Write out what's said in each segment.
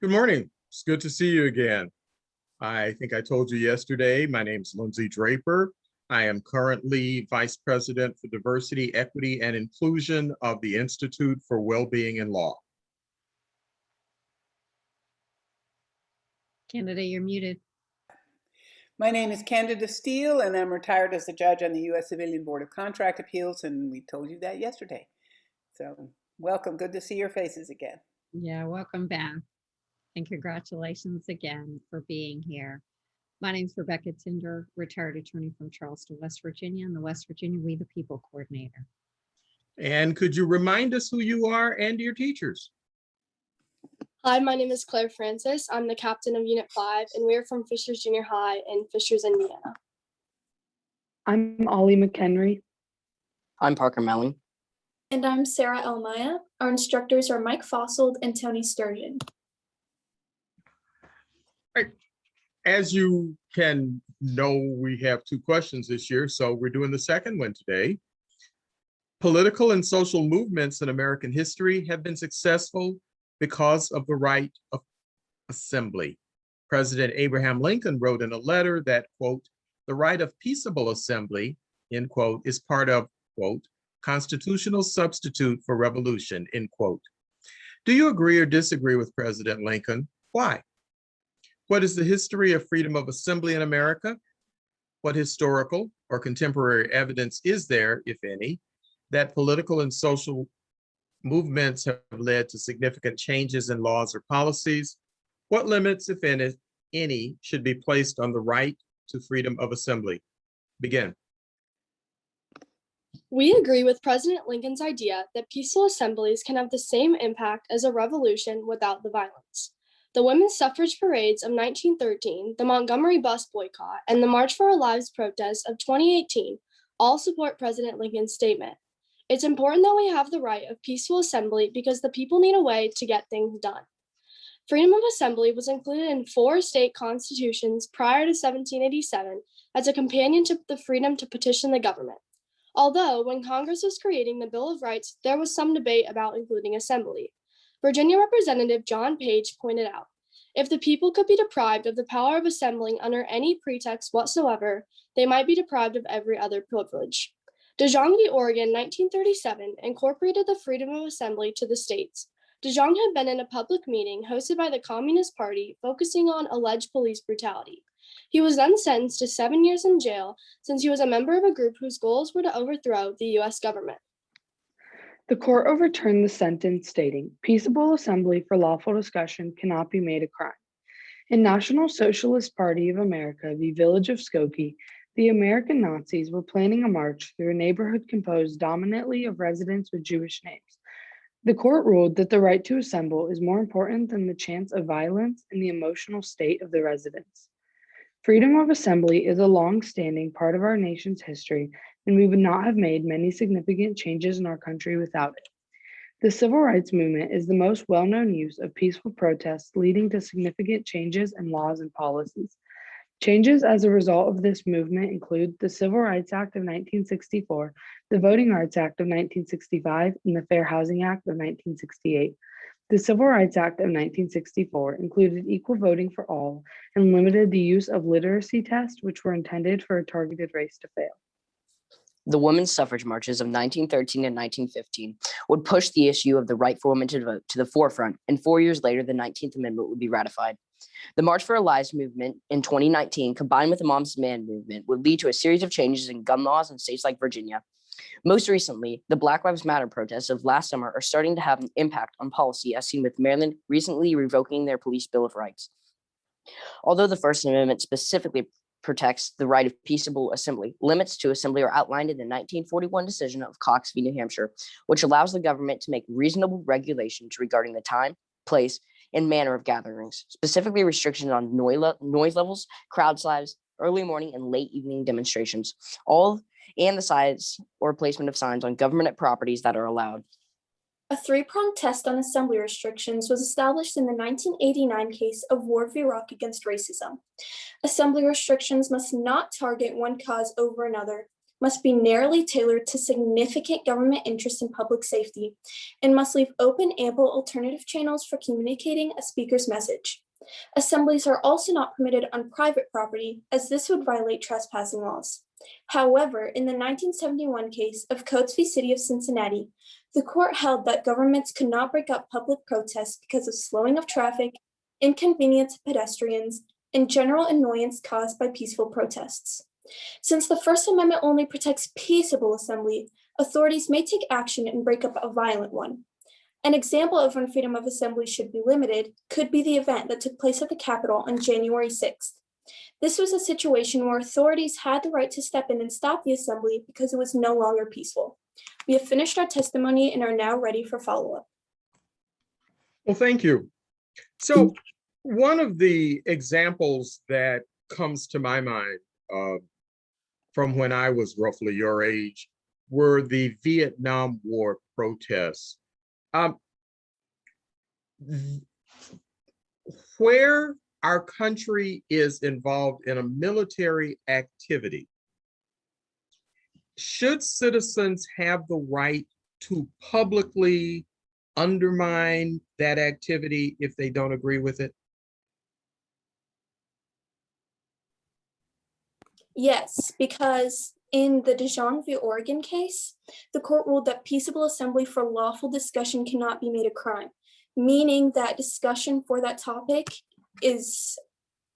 Good morning. It's good to see you again. I think I told you yesterday, my name's Lindsay Draper. I am currently Vice President for Diversity, Equity, and Inclusion of the Institute for Wellbeing in Law. Candidate, you're muted. My name is Candida Steele, and I'm retired as a judge on the U.S. Civilian Board of Contract Appeals, and we told you that yesterday. So welcome. Good to see your faces again. Yeah, welcome back. And congratulations again for being here. My name is Rebecca Tinder, retired attorney from Charleston, West Virginia, and the West Virginia We the People coordinator. And could you remind us who you are and your teachers? Hi, my name is Claire Francis. I'm the captain of Unit 5, and we're from Fishers Junior High in Fishers, Indiana. I'm Ollie McHenry. I'm Parker Melling. And I'm Sarah Elmaya. Our instructors are Mike Fossold and Tony Sturgeon. Right. As you can know, we have two questions this year, so we're doing the second one today. Political and social movements in American history have been successful because of the right of assembly. President Abraham Lincoln wrote in a letter that, quote, the right of peaceable assembly, end quote, is part of, quote, constitutional substitute for revolution, end quote. Do you agree or disagree with President Lincoln? Why? What is the history of freedom of assembly in America? What historical or contemporary evidence is there, if any, that political and social movements have led to significant changes in laws or policies? What limits, if any, should be placed on the right to freedom of assembly? Begin. We agree with President Lincoln's idea that peaceful assemblies can have the same impact as a revolution without the violence. The women's suffrage parades of 1913, the Montgomery bus boycott, and the March for Our Lives protests of 2018 all support President Lincoln's statement. It's important that we have the right of peaceful assembly because the people need a way to get things done. Freedom of assembly was included in 4 state constitutions prior to 1787 as a companion to the freedom to petition the government. Although, when Congress was creating the Bill of Rights, there was some debate about including assembly. Virginia Representative John Page pointed out, if the people could be deprived of the power of assembling under any pretext whatsoever, they might be deprived of every other privilege. DeJong v. Oregon, 1937, incorporated the freedom of assembly to the states. DeJong had been in a public meeting hosted by the Communist Party focusing on alleged police brutality. He was then sentenced to 7 years in jail since he was a member of a group whose goals were to overthrow the U.S. government. The court overturned the sentence stating, peaceable assembly for lawful discussion cannot be made a crime. In National Socialist Party of America, the village of Skokie, the American Nazis were planning a march through a neighborhood composed dominantly of residents with Jewish names. The court ruled that the right to assemble is more important than the chance of violence and the emotional state of the residents. Freedom of assembly is a long-standing part of our nation's history, and we would not have made many significant changes in our country without it. The civil rights movement is the most well-known use of peaceful protests leading to significant changes in laws and policies. Changes as a result of this movement include the Civil Rights Act of 1964, the Voting Rights Act of 1965, and the Fair Housing Act of 1968. The Civil Rights Act of 1964 included equal voting for all and limited the use of literacy tests, which were intended for a targeted race to fail. The women's suffrage marches of 1913 and 1915 would push the issue of the right for women to vote to the forefront, and 4 years later, the 19th Amendment would be ratified. The March for Our Lives movement in 2019, combined with the Moms Demand movement, would lead to a series of changes in gun laws in states like Virginia. Most recently, the Black Lives Matter protests of last summer are starting to have an impact on policy, as seen with Maryland recently revoking their police Bill of Rights. Although the First Amendment specifically protects the right of peaceable assembly, limits to assembly are outlined in the 1941 decision of Cox v. New Hampshire, which allows the government to make reasonable regulations regarding the time, place, and manner of gatherings, specifically restrictions on noise levels, crowd size, early morning and late evening demonstrations, and the size or placement of signs on government properties that are allowed. A 3-pronged test on assembly restrictions was established in the 1989 case of Ward v. Rock against racism. Assembly restrictions must not target one cause over another, must be narrowly tailored to significant government interest in public safety, and must leave open ample alternative channels for communicating a speaker's message. Assemblies are also not permitted on private property, as this would violate trespassing laws. However, in the 1971 case of Coates v. City of Cincinnati, the court held that governments could not break up public protests because of slowing of traffic, inconvenience to pedestrians, and general annoyance caused by peaceful protests. Since the First Amendment only protects peaceable assembly, authorities may take action and break up a violent one. An example of when freedom of assembly should be limited could be the event that took place at the Capitol on January 6th. This was a situation where authorities had the right to step in and stop the assembly because it was no longer peaceful. We have finished our testimony and are now ready for follow-up. Well, thank you. So one of the examples that comes to my mind from when I was roughly your age were the Vietnam War protests. Where our country is involved in a military activity, should citizens have the right to publicly undermine that activity if they don't agree with it? Yes, because in the Dijon v. Oregon case, the court ruled that peaceable assembly for lawful discussion cannot be made a crime, meaning that discussion for that topic is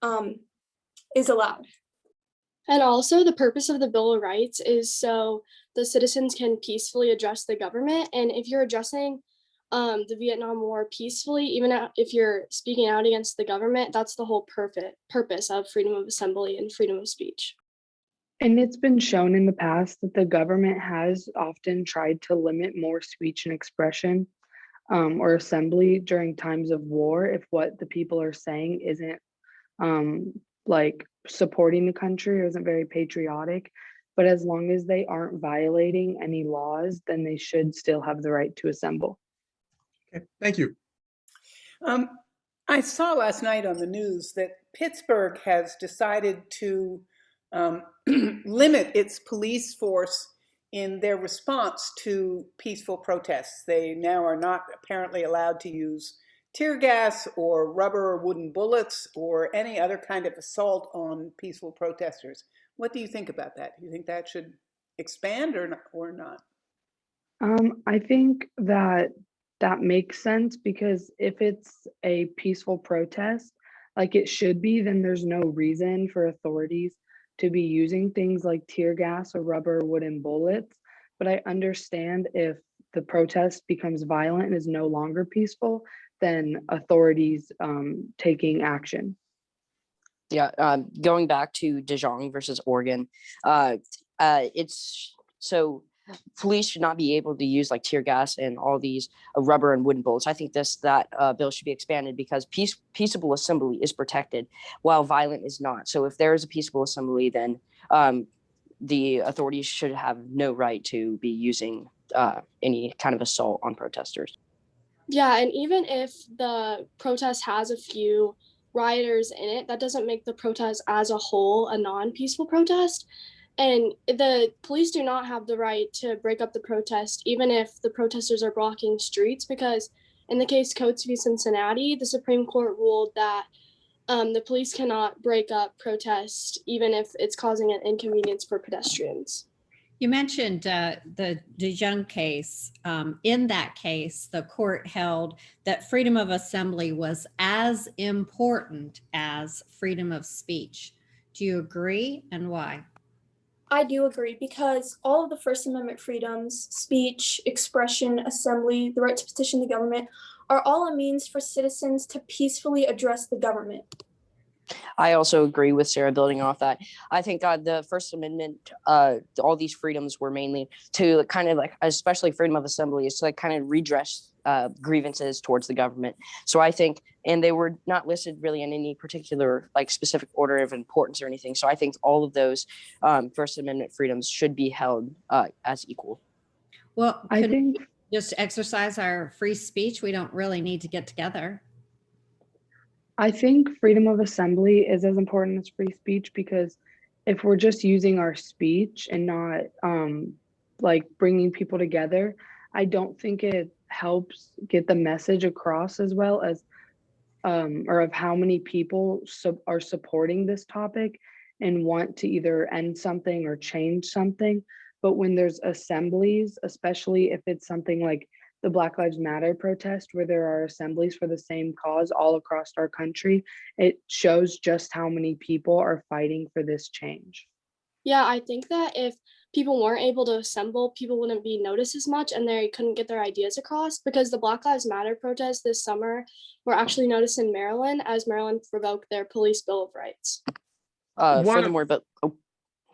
allowed. And also, the purpose of the Bill of Rights is so the citizens can peacefully address the government. And if you're addressing the Vietnam War peacefully, even if you're speaking out against the government, that's the whole purpose of freedom of assembly and freedom of speech. And it's been shown in the past that the government has often tried to limit more speech and expression or assembly during times of war if what the people are saying isn't like supporting the country or isn't very patriotic. But as long as they aren't violating any laws, then they should still have the right to assemble. Okay, thank you. I saw last night on the news that Pittsburgh has decided to limit its police force in their response to peaceful protests. They now are not apparently allowed to use tear gas or rubber or wooden bullets or any other kind of assault on peaceful protesters. What do you think about that? Do you think that should expand or not? I think that makes sense, because if it's a peaceful protest, like it should be, then there's no reason for authorities to be using things like tear gas or rubber or wooden bullets. But I understand if the protest becomes violent and is no longer peaceful, then authorities taking action. Yeah, going back to Dijon versus Oregon, it's so police should not be able to use like tear gas and all these rubber and wooden bullets. I think that bill should be expanded because peaceable assembly is protected while violent is not. So if there is a peaceable assembly, then the authorities should have no right to be using any kind of assault on protesters. Yeah, and even if the protest has a few rioters in it, that doesn't make the protest as a whole a non-peaceful protest. And the police do not have the right to break up the protest, even if the protesters are blocking streets, because in the case Coates v. Cincinnati, the Supreme Court ruled that the police cannot break up protests, even if it's causing an inconvenience for pedestrians. You mentioned the Dijon case. In that case, the court held that freedom of assembly was as important as freedom of speech. Do you agree, and why? I do agree, because all of the First Amendment freedoms, speech, expression, assembly, the right to petition the government, are all a means for citizens to peacefully address the government. I also agree with Sarah building off that. I think the First Amendment, all these freedoms were mainly to kind of like, especially freedom of assembly, is to like kind of redress grievances towards the government. So I think, and they were not listed really in any particular like specific order of importance or anything. So I think all of those First Amendment freedoms should be held as equal. Well, I think we just exercise our free speech? We don't really need to get together. freedom of assembly is as important as free speech, because if we're just using our speech and not like bringing people together, I don't think it helps get the message across as well as or of how many people are supporting this topic and want to either end something or change something. But when there's assemblies, especially if it's something like the Black Lives Matter protest, where there are assemblies for the same cause all across our country, it shows just how many people are fighting for this change. Yeah, I think that if people weren't able to assemble, people wouldn't be noticed as much and they couldn't get their ideas across because the Black Lives Matter protests this summer were actually noticed in Maryland as Maryland revoked their police bill of rights. Furthermore, but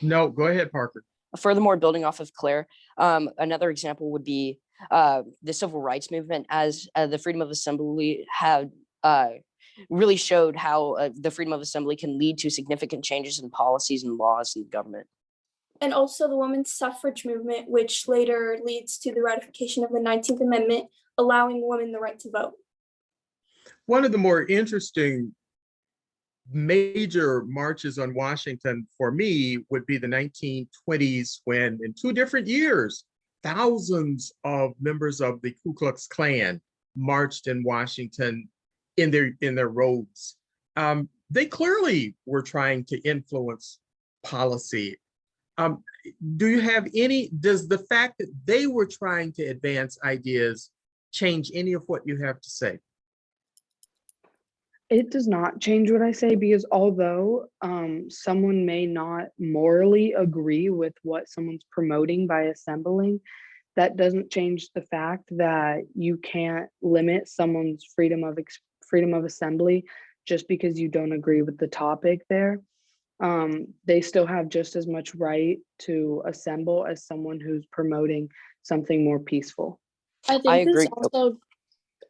No, go ahead, Parker. furthermore, building off of Claire, another example would be the civil rights movement, as the freedom of assembly had really showed how the freedom of assembly can lead to significant changes in policies and laws in government. And also the women's suffrage movement, which later leads to the ratification of the 19th Amendment, allowing women the right to vote. One of the more interesting major marches on Washington for me would be the 1920s, when in 2 different years, thousands of members of the Ku Klux Klan marched in Washington in their robes. They clearly were trying to influence policy. Do you have does the fact that they were trying to advance ideas change any of what you have to say? It does not change what I say, because although someone may not morally agree with what someone's promoting by assembling, that doesn't change the fact that you can't limit someone's freedom of assembly just because you don't agree with the topic there. They still have just as much right to assemble as someone who's promoting something more peaceful. I agree.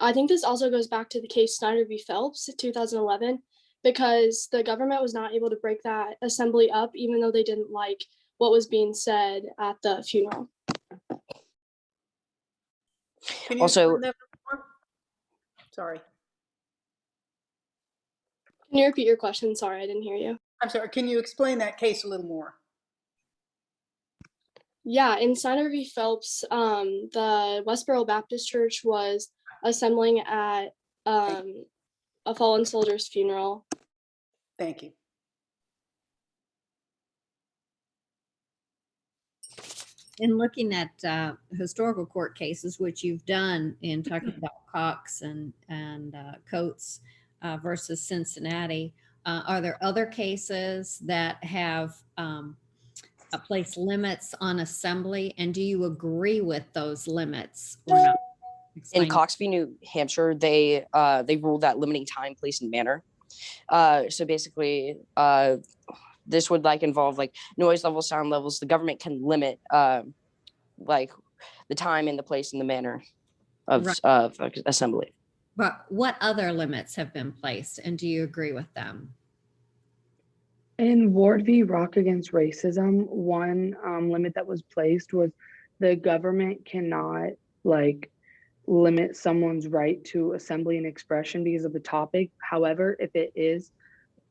I think this also goes back to the case Snyder v. Phelps, 2011, because the government was not able to break that assembly up, even though they didn't like what was being said at the funeral. Can you Also- explain that more? Sorry. Can you repeat your question? Sorry, I didn't hear you. I'm sorry. Can you explain that case a little more? Yeah, in Snyder v. Phelps, the Westboro Baptist Church was assembling at a fallen soldier's funeral. Thank you. In looking at historical court cases, which you've done in talking about Cox and Coates versus Cincinnati, are there other cases that have placed limits on assembly, and do you agree with those limits or not? In Explain. Cox v. New Hampshire, they ruled that limiting time, place, and manner. So basically, this would involve noise levels, sound levels. The government can limit like the time and the place and the manner of assembly. But what other limits have been placed, and do you agree with them? In Ward v. Rock Against Racism, one limit that was placed was the government cannot limit someone's right to assembly and expression because of the topic. However, if it is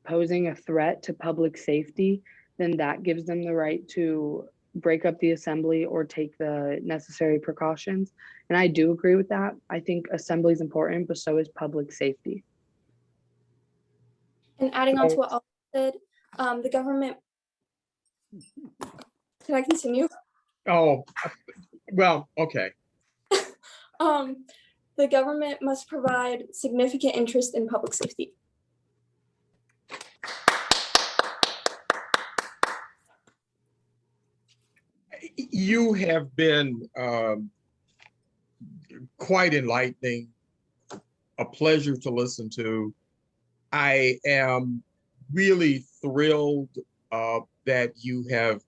posing a threat to public safety, then that gives them the right to break up the assembly or take the necessary precautions. And I do agree with that. I think assembly is important, but so is public safety. And adding on to what Oliver said, the government, can I continue? Oh, well, okay. The government must provide significant interest in public safety. You have been quite enlightening, a pleasure to listen to. I am really thrilled that you have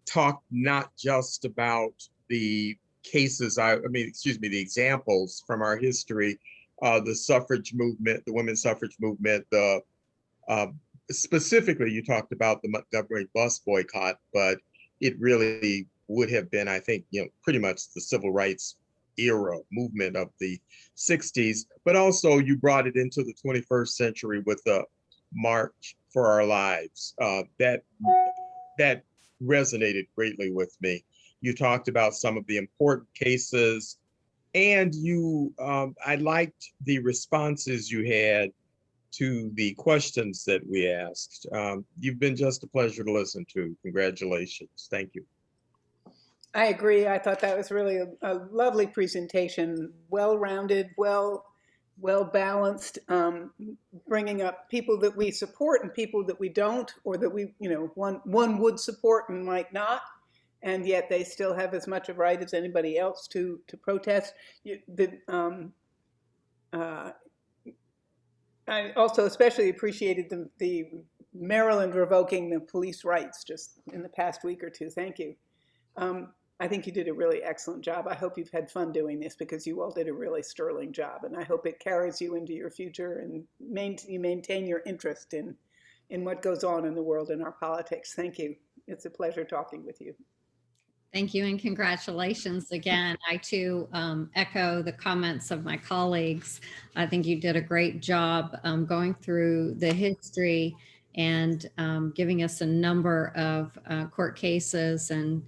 talked not just about the cases, the examples from our history, the suffrage movement, the women's suffrage movement, specifically you talked about the Montgomery bus boycott, but it really would have been, I think, pretty much the civil rights era movement of the 60s, but also you brought it into the 21st century with the March for Our Lives. That that resonated greatly with me. You talked about some of the important cases, and I liked the responses you had to the questions that we asked. You've been just a pleasure to listen to. Congratulations. Thank you. I agree. I thought that was really a lovely presentation, well-rounded, well balanced, bringing up people that we support and people that we don't, or that we, one would support and might not, and yet they still have as much of a right as anybody else to protest. I also especially appreciated the Maryland revoking the police rights just in the past week or two. Thank you. I think you did a really excellent job. I hope you've had fun doing this, because you all did a really sterling job, and I hope it carries you into your future and you maintain your interest in what goes on in the world and our politics. Thank you. It's a pleasure talking with you. Thank you, and congratulations again. I too echo the comments of my colleagues. I think you did a great job going through the history and giving us a number of court cases and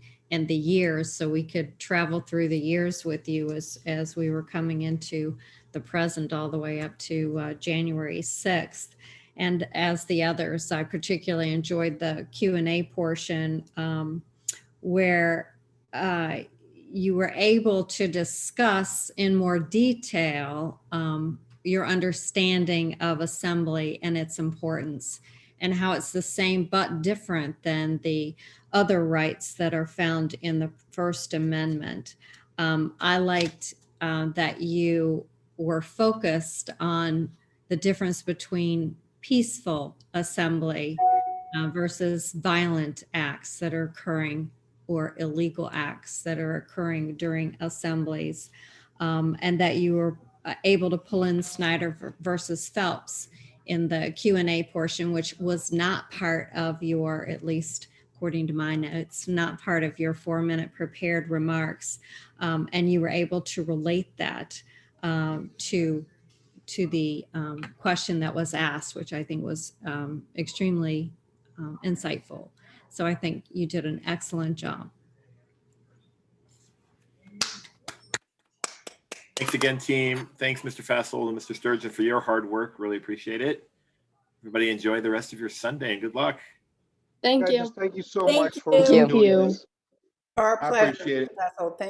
the years, so we could travel through the years with you as we were coming into the present, all the way up to January 6th. And as the others, I particularly enjoyed the Q&A portion where you were able to discuss in more detail your understanding of assembly and its importance, and how it's the same but different than the other rights that are found in the First Amendment. I liked that you were focused on the difference between peaceful assembly versus violent acts that are occurring, or illegal acts that are occurring during assemblies, and that you were able to pull in Snyder versus Phelps in the Q&A portion, which was not part of your, at least according to my notes, not part of your 4-minute prepared remarks. And you were able to relate that to the question that was asked, which I think was extremely insightful. So I think you did an excellent job. Thanks again, team. Thanks, Mr. Fassel and Mr. Sturgeon, for your hard work. Really appreciate it. Everybody enjoy the rest of your Sunday, and good luck. Thank you. Guys, thank you so Thank much you. for Thank you. doing this. Our I pleasure. appreciate it. Cecil. Thank